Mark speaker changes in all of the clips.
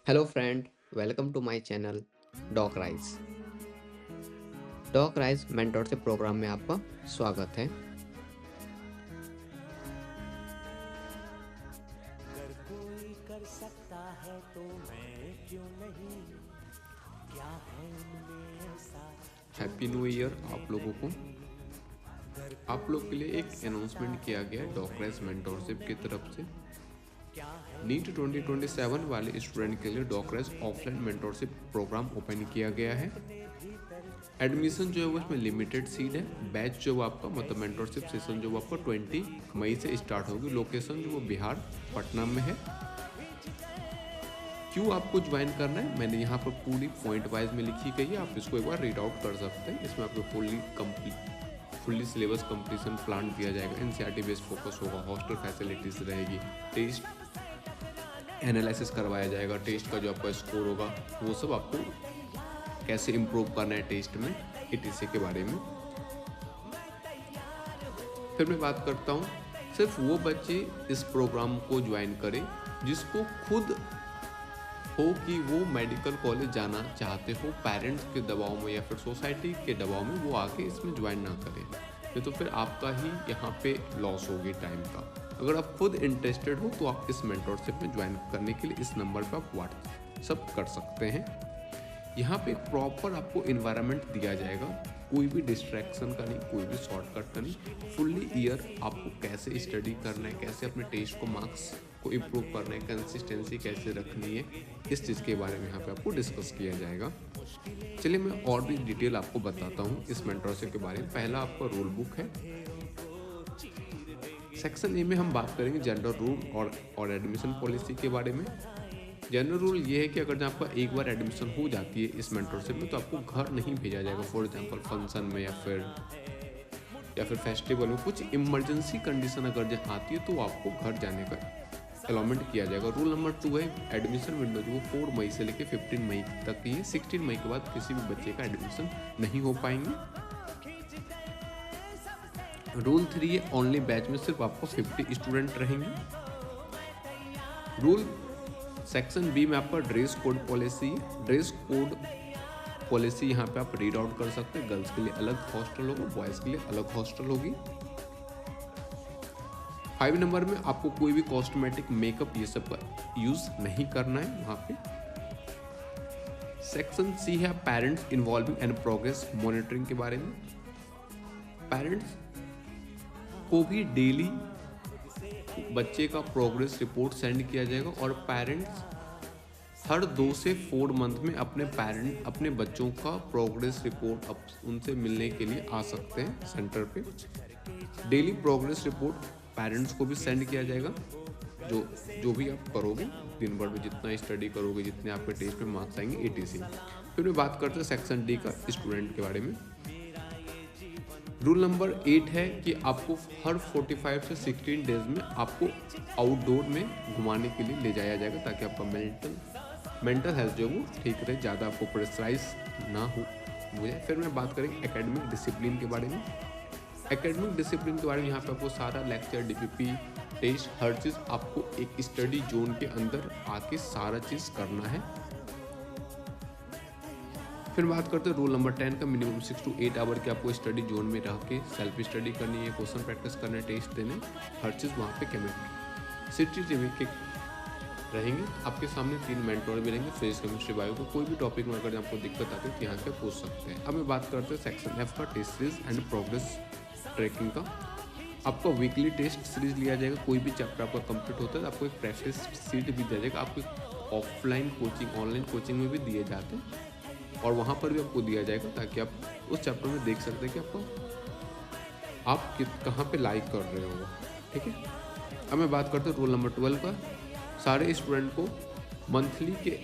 Speaker 1: Hello friend, welcome to my channel Doc Rise. Doc Rise mentorship program में आपका स्वागत है।
Speaker 2: अगर कोई कर सकता है तो मैं क्यों नहीं। क्या है उनमें ऐसा जो
Speaker 1: हैप्पी न्यू
Speaker 2: मुझ
Speaker 1: ईयर
Speaker 2: में
Speaker 1: आप लोगों को।
Speaker 2: नहीं। अगर
Speaker 1: आप लोग के
Speaker 2: कोई
Speaker 1: लिए
Speaker 2: कर
Speaker 1: एक
Speaker 2: सकता
Speaker 1: अनाउंसमेंट
Speaker 2: है
Speaker 1: किया गया
Speaker 2: तो
Speaker 1: है डॉक
Speaker 2: मैं
Speaker 1: राइज
Speaker 2: क्यों
Speaker 1: मेंटोरशिप की तरफ से।
Speaker 2: नहीं। क्या है
Speaker 1: नीट
Speaker 2: उनमें
Speaker 1: 2027
Speaker 2: ऐसा
Speaker 1: वाले
Speaker 2: जो
Speaker 1: स्टूडेंट के लिए
Speaker 2: मुझ
Speaker 1: डॉक राइज
Speaker 2: में
Speaker 1: ऑफलाइन
Speaker 2: नहीं।
Speaker 1: मेंटोरशिप प्रोग्राम ओपन किया गया है।
Speaker 2: अपने भीतर
Speaker 1: एडमिशन जो है वो
Speaker 2: इसकी
Speaker 1: इसमें
Speaker 2: आग
Speaker 1: लिमिटेड सीट है।
Speaker 2: बुझी
Speaker 1: बैच जो आपका मतलब
Speaker 2: कैसी
Speaker 1: मेंटोरशिप सेशन जो
Speaker 2: जाए
Speaker 1: वो आपका 20
Speaker 2: जिंदगी
Speaker 1: मई से
Speaker 2: खुदा
Speaker 1: स्टार्ट होगी। लोकेशन जो वो
Speaker 2: बसाएगी।
Speaker 1: बिहार पटना में है।
Speaker 2: बिछ
Speaker 1: क्यों
Speaker 2: गए
Speaker 1: आपको ज्वाइन करना है मैंने यहाँ पर पूरी पॉइंट वाइज में लिखी गई है, आप इसको एक बार रीड आउट कर सकते हैं। इसमें आपको फुल्ली सिलेबस कंप्लीशन प्लान दिया जाएगा। एनसीईआरटी बेस्ड फोकस होगा, हॉस्टल फैसिलिटीज रहेगी, टेस्ट एनालिसिस करवाया जाएगा, टेस्ट का जो आपका स्कोर होगा वो सब आपको कैसे इम्प्रूव करना है टेस्ट में, एटीसी के बारे में। फिर मैं बात करता हूँ, सिर्फ वो बच्चे इस प्रोग्राम को ज्वाइन करें जिसको खुद हो कि वो मेडिकल कॉलेज जाना चाहते हो। पेरेंट्स के दबाव में या फिर सोसाइटी के दबाव में वो आके इसमें ज्वाइन ना करें, नहीं तो फिर आपका ही यहाँ पे लॉस होगी टाइम का। अगर आप खुद इंटरेस्टेड हो तो आप इस मेंटोरशिप में ज्वाइन करने के लिए इस नंबर पर आप व्हाट्सअप कर सकते हैं। यहाँ पे एक प्रॉपर आपको इन्वायरमेंट दिया जाएगा, कोई भी डिस्ट्रैक्शन का नहीं, कोई भी शॉर्टकट का नहीं। फुल्ली ईयर आपको कैसे स्टडी करना है, कैसे अपने टेस्ट को मार्क्स को इम्प्रूव करना है, कंसिस्टेंसी कैसे रखनी है, इस चीज़ के बारे में यहाँ पे आपको डिस्कस किया जाएगा। चलिए मैं और भी डिटेल आपको बताता हूँ इस मेंटरशिप के बारे में। पहला आपका रूल बुक है। सेक्शन ए में हम बात करेंगे जनरल रूल और एडमिशन पॉलिसी के बारे में। जनरल रूल ये है कि अगर जब आपका एक बार एडमिशन हो जाती है इस मेंटरशिप में तो आपको घर नहीं भेजा जाएगा। फॉर एग्जांपल फंक्शन में या फिर फेस्टिवल में कुछ इमरजेंसी कंडीशन अगर जब आती है तो आपको घर जाने का अलाउमेंट किया जाएगा। रूल नंबर 2 है एडमिशन विंडो जो 4 मई से लेकर 15 मई तक की है। 16 मई के बाद किसी भी बच्चे का एडमिशन नहीं हो पाएंगे। रूल 3 है ओनली बैच में सिर्फ आपको 50 स्टूडेंट रहेंगे। रूल सेक्शन बी में आपका dress code policy. Dress code policy यहाँ पे आप रीड आउट कर सकते हैं। गर्ल्स के लिए अलग हॉस्टल होगा, बॉयज़ के लिए अलग हॉस्टल होगी। 5 नंबर में आपको कोई भी कॉस्मेटिक मेकअप ये सब का यूज़ नहीं करना है वहाँ पे। सेक्शन सी है parents involving and progress monitoring के बारे में। पेरेंट्स को भी डेली बच्चे का प्रोग्रेस रिपोर्ट सेंड किया जाएगा और पेरेंट्स हर 2 से 4 मंथ में अपने बच्चों का प्रोग्रेस रिपोर्ट उनसे मिलने के लिए आ सकते हैं सेंटर पे। डेली प्रोग्रेस रिपोर्ट पेरेंट्स को भी सेंड किया जाएगा। जो भी आप करोगे दिन भर में, जितना स्टडी करोगे, जितने आपके टेस्ट में मार्क्स आएंगे, एटीसी। फिर मैं बात करते हैं सेक्शन डी का स्टूडेंट के बारे में। रूल नंबर 8 है कि आपको हर 45 से 16 डेज में आपको आउटडोर में घुमाने के लिए ले जाया जाएगा ताकि आपका मेंटल हेल्थ जो वो ठीक रहे, ज़्यादा आपको प्रेशराइज ना हो जाए। फिर मैं बात करेंगे एकेडमिक डिसिप्लिन के बारे में। एकेडमिक डिसिप्लिन के बारे में यहाँ पे आपको सारा लेक्चर, डीपीपी, टेस्ट, हर चीज़ आपको एक स्टडी जोन के अंदर आके सारा चीज़ करना है। फिर बात करते हैं रूल नंबर 10 का। मिनिमम 6 to 8 आवर के आपको स्टडी जोन में रह के सेल्फ स्टडी करनी है, क्वेश्चन प्रैक्टिस करने, टेस्ट देने, हर चीज़ वहाँ पे केमिस्ट्री के रहेंगे। आपके सामने 3 मेंटोर भी रहेंगे, फिजिक्स, केमिस्ट्री, बायो को। कोई भी टॉपिक में अगर आपको दिक्कत आती है तो यहाँ से पूछ सकते हैं। अब मैं बात करते हैं सेक्शन एफ का, test series and progress tracking का। आपका वीकली टेस्ट सीरीज लिया जाएगा। कोई भी चैप्टर आपका कंप्लीट होता है तो आपको एक प्रैक्टिस सीट भी दिया जाएगा। आपको ऑफलाइन कोचिंग, ऑनलाइन कोचिंग में भी दिए जाते हैं और वहाँ पर भी आपको दिया जाएगा ताकि आप उस चैप्टर में देख सकते हैं कि आप कहाँ पे लाइक कर रहे हो। ठीक है। अब मैं बात करता हूँ रूल नंबर 12 का। सारे स्टूडेंट को मंथली के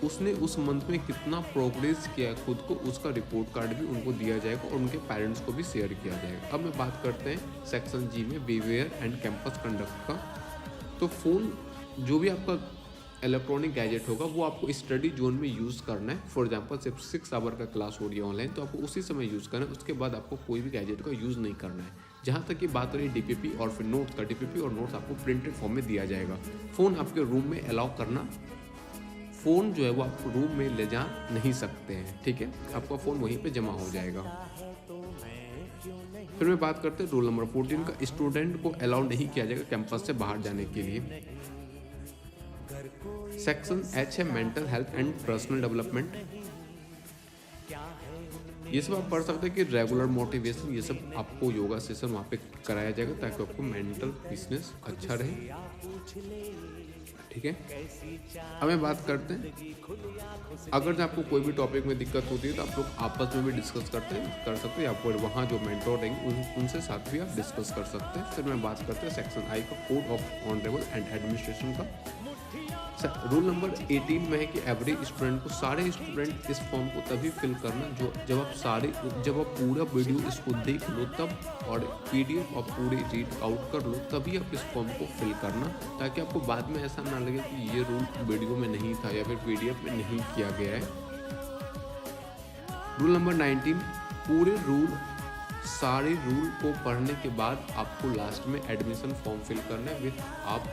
Speaker 1: उसने उस मंथ में कितना प्रोग्रेस किया है खुद को, उसका रिपोर्ट कार्ड भी उनको दिया जाएगा और उनके पेरेंट्स को भी शेयर किया जाएगा। अब मैं बात करते हैं सेक्शन जी में बिहेवियर एंड कैंपस कंडक्ट का। तो फ़ोन जो भी आपका इलेक्ट्रॉनिक गैजेट होगा वो आपको स्टडी जोन में यूज़ करना है। फॉर एग्जांपल सिर्फ 6 आवर का क्लास हो रही है ऑनलाइन तो आपको उसी समय यूज़ करना है, उसके बाद आपको कोई भी गैजेट का यूज़ नहीं करना है। जहाँ तक कि बात हो रही है डीपीपी और फिर नोट्स का, डीपीपी और नोट्स आपको प्रिंटेड फॉर्म में दिया जाएगा। फ़ोन आपके रूम में अलाउ करना फ़ोन जो है वो आप रूम में ले जा नहीं सकते हैं, ठीक है, आपका फ़ोन वहीं पे जमा हो जाएगा। फिर मैं बात करते हैं रूल नंबर 14 का। स्टूडेंट को अलाउ नहीं किया जाएगा कैंपस से बाहर जाने के लिए। सेक्शन H है mental health and personal development. ये सब आप पढ़ सकते हैं कि रेगुलर मोटिवेशन, ये सब आपको योगा सेशन वहाँ पे कराया जाएगा ताकि आपको मेंटल पीसनेस अच्छा रहे, ठीक है। अब मैं बात करते हैं, अगर आपको कोई भी टॉपिक में दिक्कत होती है तो आप लोग आपस में भी डिस्कस कर सकते हैं, आपको वहाँ जो मेंटोर रहेंगे उनसे साथ भी आप डिस्कस कर सकते हैं। फिर मैं बात करते हैं सेक्शन I का, code of honourable and administration का। रूल नंबर 18 में है कि एवरी स्टूडेंट को, सारे स्टूडेंट इस फॉर्म को तभी फिल करना जब आप पूरा वीडियो इसको देख लो तब, और PDF आप पूरी रीड आउट कर लो तभी आप इस फॉर्म को फिल करना, ताकि आपको बाद में ऐसा ना लगे कि ये रूल वीडियो में नहीं था या फिर PDF में नहीं किया गया है। रूल नंबर 19, सारे रूल को पढ़ने के बाद आपको लास्ट में एडमिशन फॉर्म फिल करना है। आप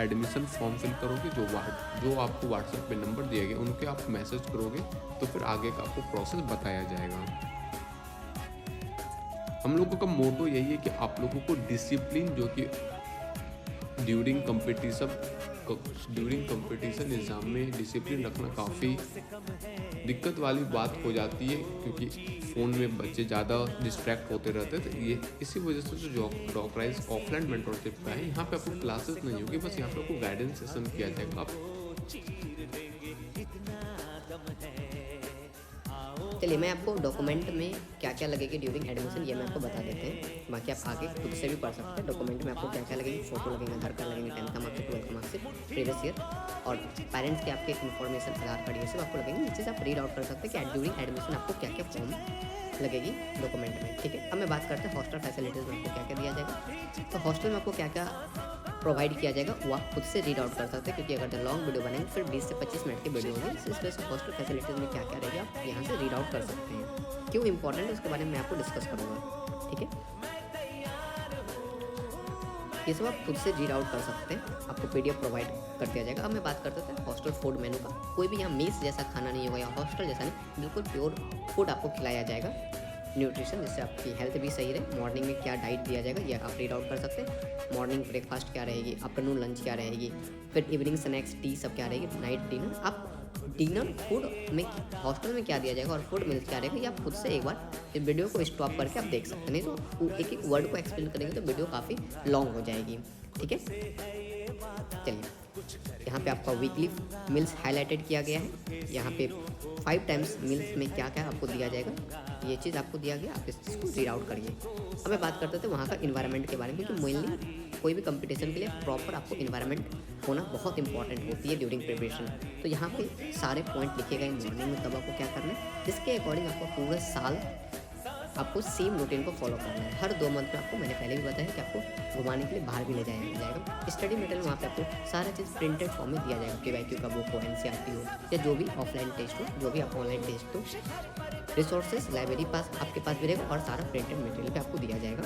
Speaker 1: एडमिशन फॉर्म फिल करोगे, जो आपको व्हाट्सएप पे नंबर दिया गया उनके आप मैसेज करोगे तो फिर आगे का आपको प्रोसेस बताया जाएगा। हम लोगों का मोटो यही है कि आप लोगों को डिसिप्लिन, जो कि ड्यूरिंग कंपटीशन एग्जाम में डिसिप्लिन रखना काफ़ी दिक्कत वाली बात हो जाती है, क्योंकि फ़ोन में बच्चे ज़्यादा डिस्ट्रैक्ट होते रहते हैं। तो ये इसी वजह से जो डॉक्टराइज ऑफलाइन मेंटरशिप का है, यहाँ पे आपको क्लासेस नहीं होगी, बस यहाँ पे आपको गाइडेंस सेशन किया जाएगा। आप
Speaker 3: चलिए मैं आपको डॉक्यूमेंट में क्या क्या लगेगी ड्यूरिंग एडमिशन ये मैं आपको बता देते हैं, बाकी आप आगे खुद से भी पढ़ सकते हैं। डॉक्यूमेंट में आपको क्या क्या लगेगी, फोटो लगेगा, आधार कार्ड लगेंगे, 10th का मार्कशीट, 12th का मार्कशीट, प्रीवियस ईयर, और पेरेंट्स के आपके इन्फॉर्मेशन, आधार कार्ड, ये सब आपको लगेंगे। ये चीज़ आप रीड आउट कर सकते हैं कि ड्यूरिंग एडमिशन आपको क्या क्या फॉर्म लगेगी डॉक्यूमेंट में, ठीक है। अब मैं बात करते हैं हॉस्टल फैसिलिटीज़ में आपको क्या क्या दिया जाएगा। तो हॉस्टल में आपको क्या क्या प्रोवाइड किया जाएगा वो आप खुद से रीड आउट कर सकते हैं, क्योंकि अगर लॉन्ग वीडियो बनेंगे फिर 20 से 25 मिनट की वीडियो होगी, इस वजह से हॉस्टल फैसिलिटीज़ में क्या क्या रहेगी आप यहाँ से रीड आउट कर सकते हैं। क्यों इंपॉर्टेंट है उसके बारे में मैं आपको डिस्कस करूँगा, ठीक है। ये सब आप खुद से रीड आउट कर सकते हैं, आपको PDF प्रोवाइड कर दिया जाएगा। अब मैं बात करते थे हॉस्टल फूड मेनू का। कोई भी यहाँ मेस जैसा खाना नहीं होगा या हॉस्टल जैसा नहीं, बिल्कुल प्योर फूड आपको खिलाया जाएगा, न्यूट्रिशन, जिससे आपकी हेल्थ भी सही रहे। मॉर्निंग में क्या डाइट दिया जाएगा ये आप रीड आउट कर सकते हैं। मॉर्निंग ब्रेकफास्ट क्या रहेगी, आफ्टरनून लंच क्या रहेगी, फिर इवनिंग स्नैक्स, टी सब क्या रहेगी, नाइट डिनर। आप डिनर फूड में हॉस्टल में क्या दिया जाएगा और फूड मिल्स क्या रहेगा ये आप खुद से एक बार इस वीडियो को स्टॉप करके आप देख सकते हैं, नहीं तो एक एक वर्ड को एक्सप्लेन करेंगे तो वीडियो काफ़ी लॉन्ग हो जाएगी, ठीक है। चलिए यहाँ पे आपका वीकली मील्स हाईलाइटेड किया गया है। यहाँ पे 5 टाइम्स मील्स में क्या क्या आपको दिया जाएगा, ये चीज़ आपको दिया गया, आप इसको रीड आउट करिए। अब मैं बात करते थे वहाँ का इन्वायरमेंट के बारे में, क्योंकि मेनली कोई भी कंपटीशन के लिए प्रॉपर आपको इन्वायरमेंट होना बहुत इंपॉर्टेंट होती है ड्यूरिंग प्रिपरेशन। तो यहाँ पे सारे पॉइंट लिखे गए मॉर्निंग में कब आपको क्या करना है, जिसके अकॉर्डिंग आपको पूरे साल आपको सेम रूटीन को फॉलो करना है। हर 2 मंथ में आपको, मैंने पहले भी बताया कि आपको घुमाने के लिए बाहर भी ले जाया जाएगा। स्टडी मटेरियल वहाँ पे आपको सारा चीज़ प्रिंटेड फॉर्म में दिया जाएगा, PYQ का बुक हो, NCERT हो, या जो भी ऑफलाइन टेस्ट हो, जो भी आप ऑनलाइन टेस्ट हो, रिसोर्सेज लाइब्रेरी पास आपके पास भी रहेगा और सारा प्रिंटेड मटेरियल भी आपको दिया जाएगा।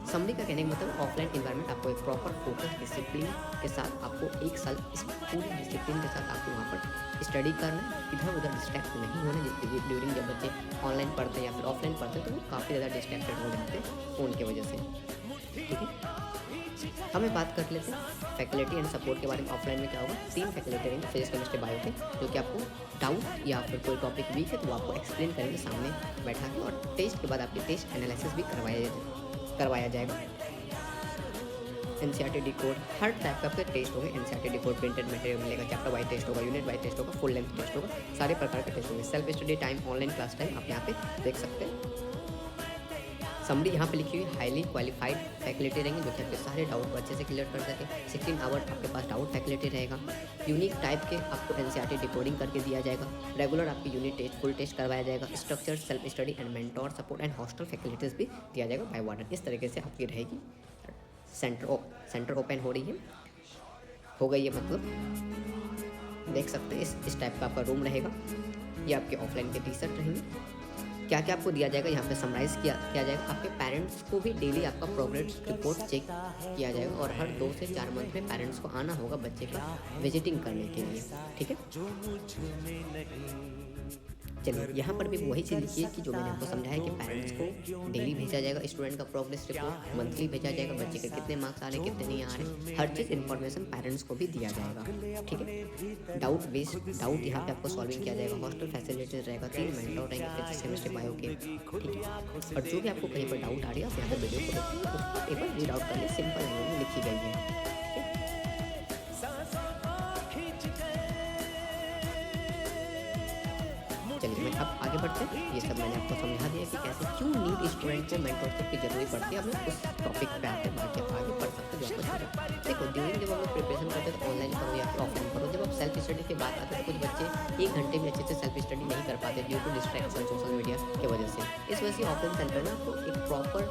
Speaker 3: समरी का कहने का मतलब ऑफलाइन इन्वायरमेंट आपको एक प्रॉपर फोकस डिसिप्लिन के साथ आपको 1 साल इस पूरी डिसिप्लिन के साथ आपको वहाँ पर स्टडी करना है, इधर उधर डिस्ट्रैक्ट नहीं होना। जिस ड्यूरिंग जब बच्चे ऑनलाइन पढ़ते हैं या फिर ऑफलाइन पढ़ते हैं तो वो काफ़ी ज़्यादा डिस्ट्रैक्टेड हो जाते हैं फ़ोन की वजह से, ठीक है। अब मैं बात कर लेते हैं फैकल्टी एंड सपोर्ट के बारे में। ऑफलाइन में क्या होगा, 3 फैकल्टी रहेंगे, फिजिक्स, केमिस्ट्री, बायो के, जो कि आपको डाउट या फिर कोई टॉपिक वीक है तो वो आपको एक्सप्लेन करेंगे सामने बैठा के, और टेस्ट के बाद आपकी टेस्ट एनालिसिस भी करवाया जाएगा। NCERT डिकोड, हर टाइप का आपके टेस्ट होंगे। NCERT डिकोड प्रिंटेड मटेरियल मिलेगा, चैप्टर वाइज टेस्ट होगा, यूनिट वाइज टेस्ट होगा, फुल लेंथ टेस्ट होगा, सारे प्रकार के टेस्ट होंगे। Self study time, online class time आप यहाँ पे देख सकते हैं। समरी यहाँ पे लिखी हुई, हाईली क्वालिफाइड फैकल्टी रहेंगे जो कि आपके सारे डाउट को अच्छे से क्लियर कर सके। 16 आवर आपके पास डाउट फैकल्टी रहेगा। यूनिक टाइप के आपको NCERT डिकोडिंग करके दिया जाएगा। रेगुलर आपकी यूनिट टेस्ट, फुल टेस्ट करवाया जाएगा। Structure, self study and mentor support and hostel faculties भी दिया जाएगा बाय वार्डन। इस तरीके से आपकी रहेगी। सेंटर ओपन हो रही है, हो गई है, मतलब देख सकते हैं इस टाइप का आपका रूम रहेगा। ये आपके ऑफलाइन के टी-शर्ट रहेंगे, क्या क्या आपको दिया जाएगा, यहाँ पे समराइज़ किया जाएगा। आपके पेरेंट्स को भी डेली आपका प्रोग्रेस रिपोर्ट चेक किया जाएगा और हर 2 से 4 मंथ में पेरेंट्स को आना होगा बच्चे का विजिटिंग करने के लिए, ठीक है। चलिए यहाँ पर भी वही चीज़ लिखिए कि जो मैंने आपको समझाया कि पेरेंट्स को डेली भेजा जाएगा स्टूडेंट का प्रोग्रेस रिपोर्ट, मंथली भेजा जाएगा बच्चे के कितने मार्क्स आ रहे कितने नहीं आ रहे, हर चीज़ इन्फॉर्मेशन पेरेंट्स को भी दिया जाएगा, ठीक है। डाउट यहाँ पे आपको सॉल्विंग किया जाएगा, हॉस्टल फैसिलिटीज रहेगा, 3 मेंटर रहेंगे फिजिक्स केमिस्ट्री बायो के, ठीक है। और जो भी आपको कहीं पर डाउट आ रही है आप यहाँ पर वीडियो को देखिए, उसको एक बार रीड आउट कर लिए, सिंपल लैंग्वेज में लिखी गई है। चलिए मैं अब आगे बढ़ते हैं। ये सब मैंने आपको समझा दिया कि कैसे क्यों नीट स्टूडेंट को मेंटरशिप की जरूरत पड़ती है। अब मैं उस टॉपिक पे आते हैं आगे बढ़ सकते हैं जो आपको समझा। देखो ड्यूरिंग जब हम लोग प्रिपरेशन करते हैं तो ऑनलाइन करो या फिर ऑफलाइन करो, जब आप सेल्फ स्टडी की बात आती है तो कुछ बच्चे 1 घंटे भी अच्छे से सेल्फ स्टडी नहीं कर पाते due to distraction social media की वजह से। इस वजह से ऑफलाइन सेंटर में आपको एक प्रॉपर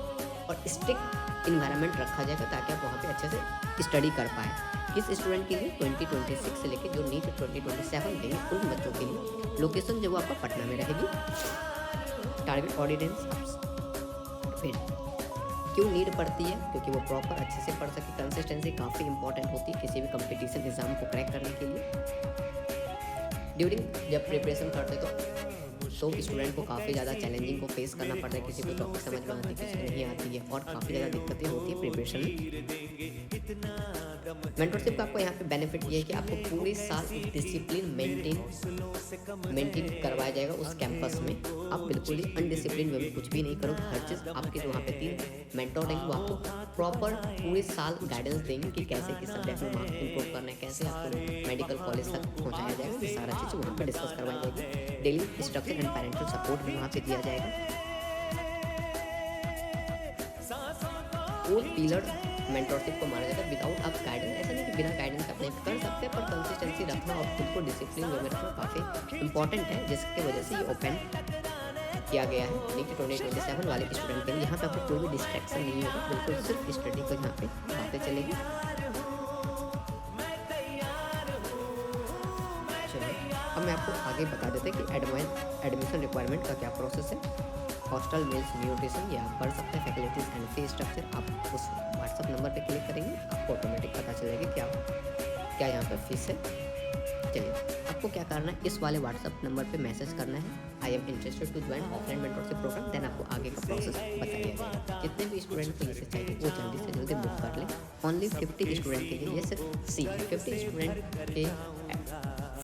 Speaker 3: और स्ट्रिक्ट इन्वायरमेंट रखा जाएगा ताकि आप वहाँ पे अच्छे से स्टडी कर पाएँ। किस स्टूडेंट के लिए 2026 से लेकर जो नीट 2027 देंगे उन बच्चों के लिए लोकेशन जो वो आपका पटना में रहेगी। टारगेट ऑडियंस फिर क्यों नीड पड़ती है, क्योंकि वो प्रॉपर अच्छे से पढ़ सके। कंसिस्टेंसी काफ़ी इंपॉर्टेंट होती है किसी भी कंपटीशन एग्जाम को क्रैक करने के लिए। ड्यूरिंग जब प्रिपरेशन करते तो स्टूडेंट को काफ़ी ज़्यादा चैलेंजिंग को फेस करना पड़ता है, किसी को टॉपिक समझ में आती है किसी को नहीं आती है और काफ़ी ज़्यादा दिक्कतें होती है प्रिपरेशन में। मेंटरशिप का आपको यहाँ पे बेनिफिट ये है कि आपको पूरे साल एक डिसिप्लिन मेंटेन करवाया जाएगा उस कैंपस में। आप बिल्कुल ही अनडिसिप्लिन वे में कुछ भी नहीं करोगे। हर चीज़ आपके जो वहाँ पे 3 मेंटर देंगे वो आपको प्रॉपर पूरे साल गाइडेंस देंगे कि कैसे किस सब्जेक्ट में मार्क्स इंप्रूव करना है, कैसे आपको मेडिकल कॉलेज तक पहुँचाया जाएगा। ये सारा चीज़ वहाँ पर डिस्कस करवाई जाएगी। Daily structure and parental support भी वहाँ पे दिया जाएगा। और पिलर मेंटरशिप को माना जाता है विदाउट आप गाइडेंस। ऐसा नहीं कि बिना गाइडेंस आप नहीं कर सकते हैं, पर कंसिस्टेंसी रखना और खुद को डिसिप्लिन वे में रखना काफ़ी इंपॉर्टेंट है, जिसकी वजह से ये ओपन किया गया है नीट 2027 वाले स्टूडेंट के लिए। यहाँ पे आपको कोई भी डिस्ट्रैक्शन नहीं होगा, बिल्कुल सिर्फ स्टडी को यहाँ पे बातें चलेगी। चलिए अब मैं आपको आगे बता देते हैं कि एडमिशन रिक्वायरमेंट का क्या प्रोसेस है। हॉस्टल मील्स न्यूट्रिशन ये आप पढ़ सकते हैं। फैकल्टीज एंड फी स्ट्रक्चर आप उस व्हाट्सअप नंबर पे क्लिक करेंगे आपको ऑटोमेटिक पता चलेगा क्या यहाँ पर फीस है। चलिए आपको क्या करना है, इस वाले व्हाट्सअप नंबर पे मैसेज करना है I am interested to join offline mentorship program. Then आपको आगे का प्रोसेस बताया जाएगा। जितने भी स्टूडेंट को ये चाहिए वो जल्दी से जल्दी बुक कर लें। ओनली 50 स्टूडेंट के लिए ये सिर्फ सी 50 स्टूडेंट के